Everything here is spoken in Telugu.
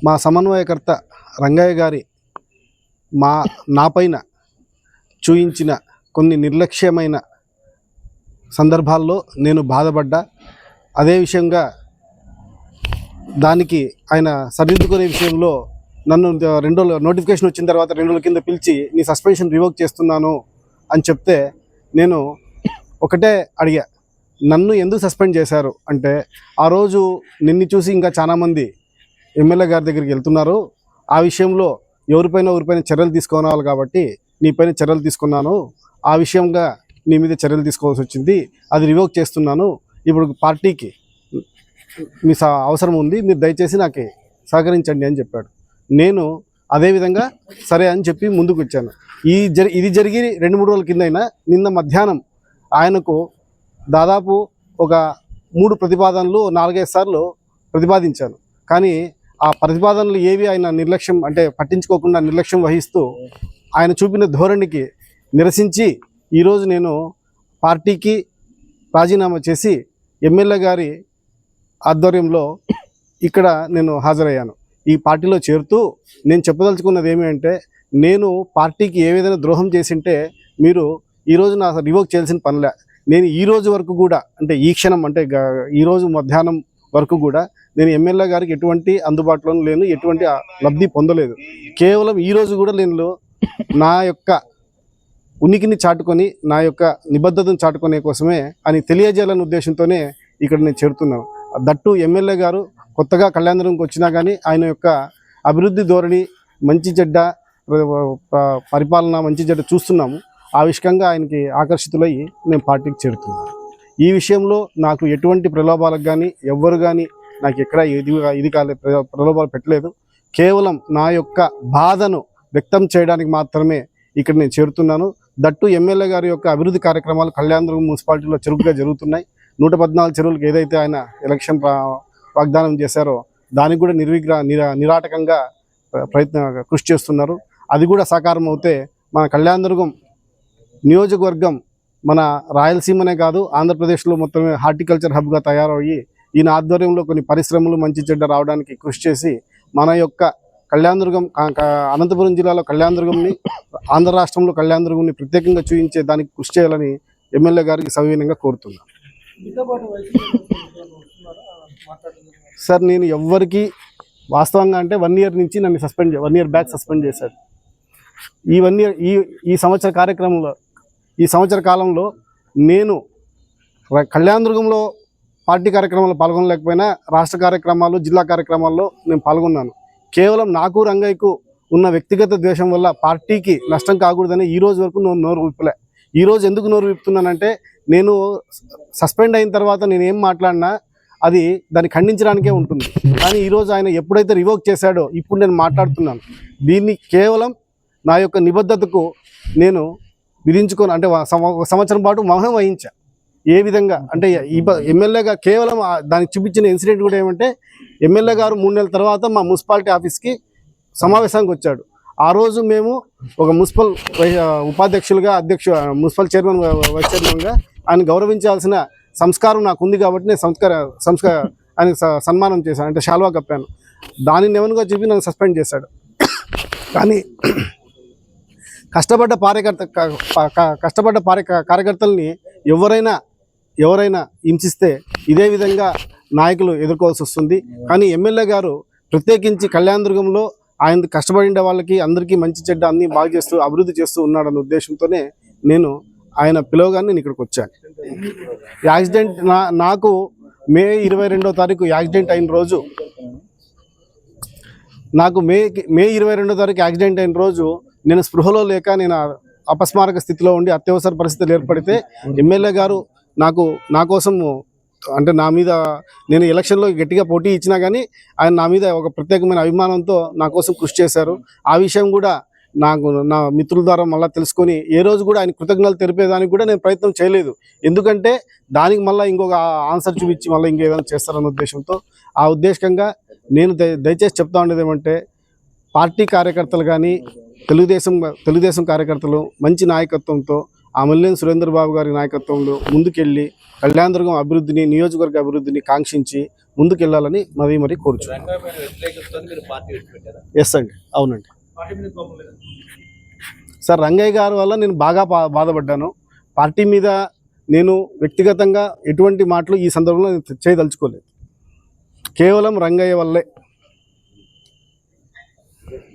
మా సమన్వయకర్త రంగయ్య గారి నాపైన చూయించిన కొన్ని నిర్లక్ష్యమైన సందర్భాల్లో నేను బాధపడ్డా. అదే విషయంగా దానికి ఆయన సరిదిద్దుకునే విషయంలో నన్ను 2 రోజులు నోటిఫికేషన్ వచ్చిన తర్వాత 2 రోజుల కింద పిలిచి నీ సస్పెన్షన్ రివోక్ చేస్తున్నాను అని చెప్తే నేను ఒకటే అడిగా, నన్ను ఎందుకు సస్పెండ్ చేశారు అంటే, ఆ రోజు నిన్ను చూసి ఇంకా చాలామంది ఎమ్మెల్యే గారి దగ్గరికి వెళ్తున్నారు, ఆ విషయంలో ఎవరిపైన చర్యలు తీసుకోవాలి కాబట్టి నీపైన చర్యలు తీసుకున్నాను, ఆ విషయంగా నీ మీద చర్యలు తీసుకోవాల్సి వచ్చింది, అది రివోక్ చేస్తున్నాను, ఇప్పుడు పార్టీకి మీ అవసరం ఉంది, మీరు దయచేసి నాకు సహకరించండి అని చెప్పాడు. నేను అదేవిధంగా సరే అని చెప్పి ముందుకు వచ్చాను. ఇది జరిగి 2-3 రోజుల కింద అయినా నిన్న మధ్యాహ్నం ఆయనకు దాదాపు ఒక 3 ప్రతిపాదనలు 4-5 సార్లు ప్రతిపాదించాను. కానీ ఆ ప్రతిపాదనలు ఏవి ఆయన నిర్లక్ష్యం అంటే పట్టించుకోకుండా నిర్లక్ష్యం వహిస్తూ ఆయన చూపిన ధోరణికి నిరసించి ఈరోజు నేను పార్టీకి రాజీనామా చేసి ఎమ్మెల్యే గారి ఆధ్వర్యంలో ఇక్కడ నేను హాజరయ్యాను. ఈ పార్టీలో చేరుతూ నేను చెప్పదలుచుకున్నది ఏమి అంటే, నేను పార్టీకి ఏ విధంగా ద్రోహం చేసింటే మీరు ఈరోజు నా రివోక్ చేయాల్సిన పనిలే. నేను ఈ రోజు వరకు కూడా అంటే ఈ క్షణం అంటే ఈరోజు మధ్యాహ్నం వరకు కూడా నేను ఎమ్మెల్యే గారికి ఎటువంటి అందుబాటులో లేను, ఎటువంటి లబ్ధి పొందలేదు. కేవలం ఈరోజు కూడా నేను నా యొక్క ఉనికిని చాటుకొని నా యొక్క నిబద్ధతను చాటుకునే కోసమే అని తెలియజేయాలనే ఉద్దేశంతోనే ఇక్కడ నేను చేరుతున్నాను. దట్టు ఎమ్మెల్యే గారు కొత్తగా కళ్యాణదుర్గంకి వచ్చినా కానీ ఆయన యొక్క అభివృద్ధి ధోరణి, మంచి చెడ్డ పరిపాలన, మంచి చెడ్డ చూస్తున్నాము. ఆ విషయంగా ఆయనకి ఆకర్షితులయ్యి నేను పార్టీకి చేరుతున్నాను. ఈ విషయంలో నాకు ఎటువంటి ప్రలోభాలకు కానీ ఎవ్వరు కానీ నాకు ఎక్కడ ఇది కాలే ప్రలోభాలు పెట్టలేదు. కేవలం నా యొక్క బాధను వ్యక్తం చేయడానికి మాత్రమే ఇక్కడ నేను చేరుతున్నాను. దట్టు ఎమ్మెల్యే గారి యొక్క అభివృద్ధి కార్యక్రమాలు కళ్యాణదుర్గం మున్సిపాలిటీలో చురుకుగా జరుగుతున్నాయి. 114 చెరువులకు ఏదైతే ఆయన ఎలక్షన్ వాగ్దానం చేశారో దానికి కూడా నిరాటకంగా కృషి చేస్తున్నారు. అది కూడా సాకారం అవుతే మన కళ్యాణదుర్గం నియోజకవర్గం మన రాయలసీమనే కాదు ఆంధ్రప్రదేశ్లో మొత్తమే హార్టికల్చర్ హబ్గా తయారయ్యి ఈయన ఆధ్వర్యంలో కొన్ని పరిశ్రమలు మంచి చెడ్డ రావడానికి కృషి చేసి మన యొక్క కళ్యాణదుర్గం అనంతపురం జిల్లాలో కళ్యాణదుర్గంని, ఆంధ్ర రాష్ట్రంలో కళ్యాణదుర్గంని ప్రత్యేకంగా చూపించే దానికి కృషి చేయాలని ఎమ్మెల్యే గారికి సవినయంగా కోరుతున్నాను. సార్ నేను ఎవ్వరికి వాస్తవంగా అంటే 1 ఇయర్ నుంచి నన్ను 1 ఇయర్ బ్యాక్ సస్పెండ్ చేశాడు. ఈ 1 ఇయర్ ఈ సంవత్సర కాలంలో నేను కళ్యాణదుర్గంలో పార్టీ కార్యక్రమాల్లో పాల్గొనలేకపోయినా రాష్ట్ర కార్యక్రమాలు, జిల్లా కార్యక్రమాల్లో నేను పాల్గొన్నాను. కేవలం నాకు రంగయ్యకు ఉన్న వ్యక్తిగత ద్వేషం వల్ల పార్టీకి నష్టం కాకూడదని ఈ రోజు వరకు నోరు విప్పలే. ఈరోజు ఎందుకు నోరు విప్పుతున్నానంటే, నేను సస్పెండ్ అయిన తర్వాత నేను ఏం మాట్లాడినా అది దాన్ని ఖండించడానికే ఉంటుంది. కానీ ఈరోజు ఆయన ఎప్పుడైతే రివోక్ చేశాడో ఇప్పుడు నేను మాట్లాడుతున్నాను. దీన్ని కేవలం నా యొక్క నిబద్ధతకు నేను విధించుకొని అంటే 1 సంవత్సరం పాటు మౌనం వహించా. ఏ విధంగా అంటే ఎమ్మెల్యేగా కేవలం దానికి చూపించిన ఇన్సిడెంట్ కూడా ఏమంటే, ఎమ్మెల్యే గారు 3 నెలల తర్వాత మా మున్సిపాలిటీ ఆఫీస్కి సమావేశానికి వచ్చాడు. ఆ రోజు మేము ఒక మున్సిపల్ ఉపాధ్యక్షులుగా మున్సిపల్ చైర్మన్, వైస్ చైర్మన్గా ఆయన గౌరవించాల్సిన సంస్కారం నాకు ఉంది కాబట్టి నేను ఆయనకు సన్మానం చేశాను, అంటే శాల్వా కప్పాను. దానిని నెవనుగా చెప్పి నన్ను సస్పెండ్ చేశాడు. కానీ కష్టపడ్డ కార్యకర్తల్ని ఎవరైనా హింసిస్తే ఇదే విధంగా నాయకులు ఎదుర్కోవాల్సి వస్తుంది. కానీ ఎమ్మెల్యే గారు ప్రత్యేకించి కళ్యాణదుర్గంలో ఆయన కష్టపడిన వాళ్ళకి అందరికీ మంచి చెడ్డ అన్నీ బాగా చేస్తూ అభివృద్ధి చేస్తూ ఉన్నాడన్న ఉద్దేశంతోనే నేను ఆయన పిలవగానే నేను ఇక్కడికి వచ్చాను. యాక్సిడెంట్ నాకు మే 22వ తారీఖు యాక్సిడెంట్ అయిన రోజు, నాకు మే 22వ తారీఖు యాక్సిడెంట్ అయిన రోజు నేను స్పృహలో లేక నేను అపస్మారక స్థితిలో ఉండి అత్యవసర పరిస్థితులు ఏర్పడితే ఎమ్మెల్యే గారు నా కోసం అంటే నా మీద నేను ఎలక్షన్లో గట్టిగా పోటీ ఇచ్చినా కానీ ఆయన నా మీద ఒక ప్రత్యేకమైన అభిమానంతో నా కోసం కృషి చేశారు. ఆ విషయం కూడా నా మిత్రుల ద్వారా మళ్ళీ తెలుసుకొని ఏ రోజు కూడా ఆయన కృతజ్ఞతలు తెలిపేదానికి కూడా నేను ప్రయత్నం చేయలేదు. ఎందుకంటే దానికి మళ్ళీ ఇంకొక ఆన్సర్ చూపించి మళ్ళీ ఇంకేదైనా చేస్తారన్న ఉద్దేశంతో ఆ ఉద్దేశంగా నేను దయచేసి చెప్తా ఉండేది ఏమంటే, పార్టీ కార్యకర్తలు కానీ తెలుగుదేశం కార్యకర్తలు మంచి నాయకత్వంతో మల్లేని సురేందర్ బాబు గారి నాయకత్వంలో ముందుకెళ్ళి కళ్యాణదుర్గం అభివృద్ధిని, నియోజకవర్గ అభివృద్ధిని కాంక్షించి ముందుకెళ్లాలని మరి కోరుచున్నాను. ఎస్ అండి, అవునండి సార్. రంగయ్య గారి వల్ల నేను బాగా బాధపడ్డాను. పార్టీ మీద నేను వ్యక్తిగతంగా ఎటువంటి మాటలు ఈ సందర్భంలో చేయదలుచుకోలేదు. కేవలం రంగయ్య వల్లే